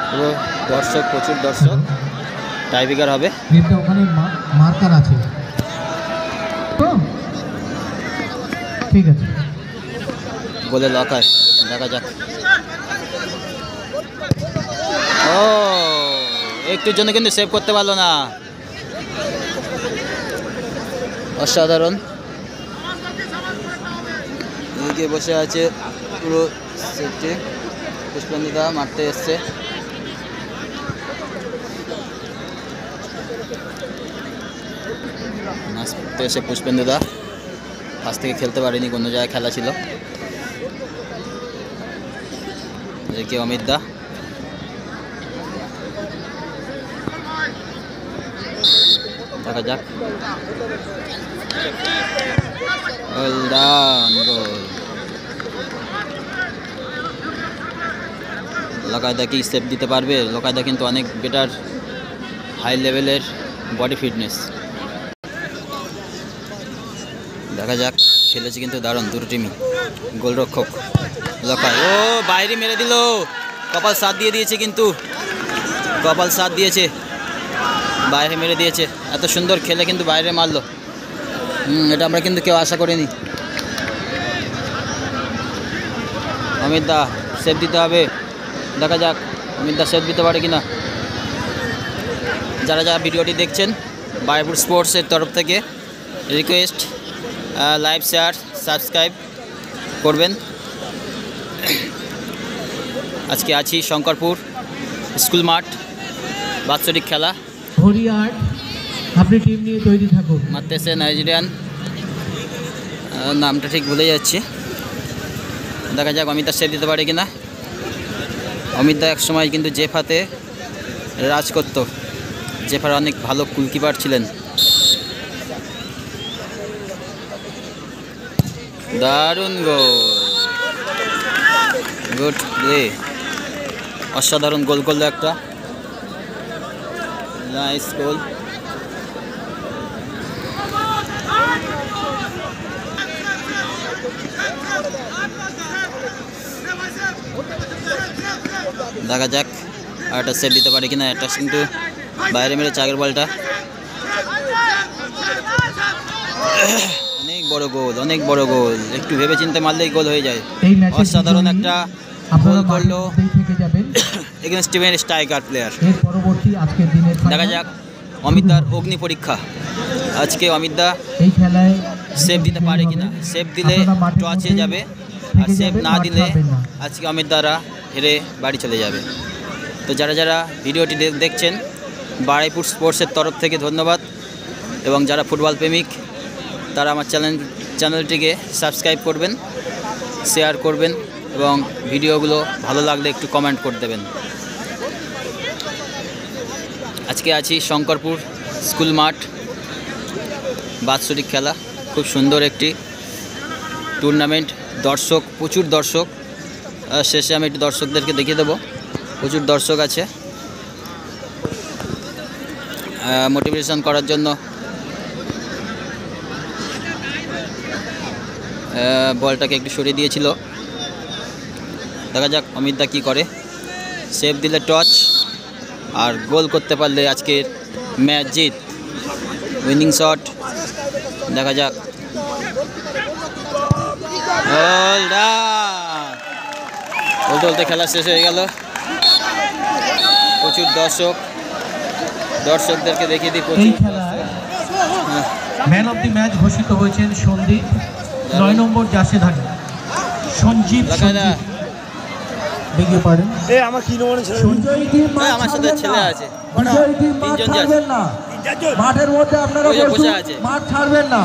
পুরো দর্শক, প্রচুর দর্শক। টাইব্রেকার হবে। ওখানে মার্কার আছে তো, ঠিক আছে বলে লক হয়, দেখা যাক। ও একটুর জন্য কিন্তু সেভ করতে পারলো না। অসাধারণ। এদিকে বসে আছে পুরো সেটটি। পুষ্পেন্দুদা মারতে এসছে। মারতে এসে পুষ্পেন্দুদা ফার্স্ট থেকে খেলতে পারেনি, কোনো জায়গায় খেলা ছিল। এদিকে অমিত দা, দেখা যাক। লকায়দা কি স্টেপ দিতে পারবে? লকায়দা কিন্তু অনেক বেটার, হাই লেভেলের বডি ফিটনেস। দেখা যাক, খেলেছে কিন্তু দারুণ দুটো টিমই। গোলরক্ষক লকায়, ও বাইরে মেরে দিল। কপাল সাথ দিয়ে দিয়েছে, কিন্তু কপাল সাথ দিয়েছে, বাইরে মেরে দিয়েছে। এত সুন্দর খেলে কিন্তু বাইরে মারলো। এটা আমরা কিন্তু কেউ আশা করিনি। অমিত দা সেভ দিতে হবে, দেখা যাক অমিত দা সেভ দিতে পারে কিনা। যারা যারা ভিডিওটি দেখছেন বারুইপুর স্পোর্টসের তরফ থেকে রিকোয়েস্ট, লাইভ শেয়ার সাবস্ক্রাইব করবেন। আজকে আছি শঙ্করপুর স্কুল মাঠ, বাৎসরিক খেলা। হরিয়াট, আপনি টিম নিয়ে তৈরি থাকুন। মারতেছে নাইজেরিয়ান, নামটা ঠিক ভুলে যাচ্ছে। দেখা যাক অমিত দা সেভ দিতে পারে কিনা। অমিত দা এক সময় কিন্তু জেফাতে রাজ করতো। জেফার অনেক ভালো গোলকিপার ছিলেন। দারুণ গোল, গুড প্লে, অসাধারণ গোল করলো একটা, নাইস গোল। দেখা যাক আর একটা সেভ দিতে পারে কিনা। একটা কিন্তু বাইরে মেরেছে আগের বলটা। অনেক বড় গোল, অনেক বড় গোল। একটু ভেবে চিন্তে মারলেই গোল হয়ে যায়। অসাধারণ একটা গোল করলো এগেইনস্ট টিমের স্ট্রাইকার প্লেয়ার। দেখা যাক অমিতদার অগ্নি পরীক্ষা। আজকে অমিতদা সেভ দিতে পারে কিনা। সেভ দিলে টচে যাবে, আর সেভ না দিলে আজকে অমিতদারা হেরে বাড়ি চলে যাবে। তো যারা যারা ভিডিওটি দেখছেন বারুইপুর স্পোর্টসের তরফ থেকে ধন্যবাদ, এবং যারা ফুটবল প্রেমিক তারা আমার চ্যানেলটিকে সাবস্ক্রাইব করবেন, শেয়ার করবেন, এবং ভিডিওগুলো ভালো লাগলে একটু কমেন্ট করে দেবেন। আজকে আছি শঙ্করপুর স্কুল মাঠ, বাৎসরিক খেলা। খুব সুন্দর একটি টুর্নামেন্ট, দর্শক, প্রচুর দর্শক। শেষে আমি একটু দর্শকদেরকে দেখিয়ে দেবো। প্রচুর দর্শক আছে মোটিভেশন করার জন্য। বলটাকে একটু সরিয়ে দিয়েছিল। দেখা যাক অমিত দা কী করে। সেভ দিলে টচ, আর গোল করতে পারলে আজকের ম্যাচ জিত, উইনিং শট। দেখা যাক, বলতে বলতে খেলা শেষ হয়ে গেল। প্রচুর দর্শক, দর্শকদেরকে দেখিয়ে দিই। প্রচুর ম্যান অফ দি ম্যাচ ঘোষিত হয়েছেন সন্দীপ, 9 নম্বর জার্সি ধারী সঞ্জীব। দেখিয়ে পারেন আমার কি নম্বর ছেলে, আমার সাথে ছেলে আছে, তিনজন যাচ্ছে মাঠের মধ্যে আপনারা বসে আছে। মাঠ ছাড়বেন না।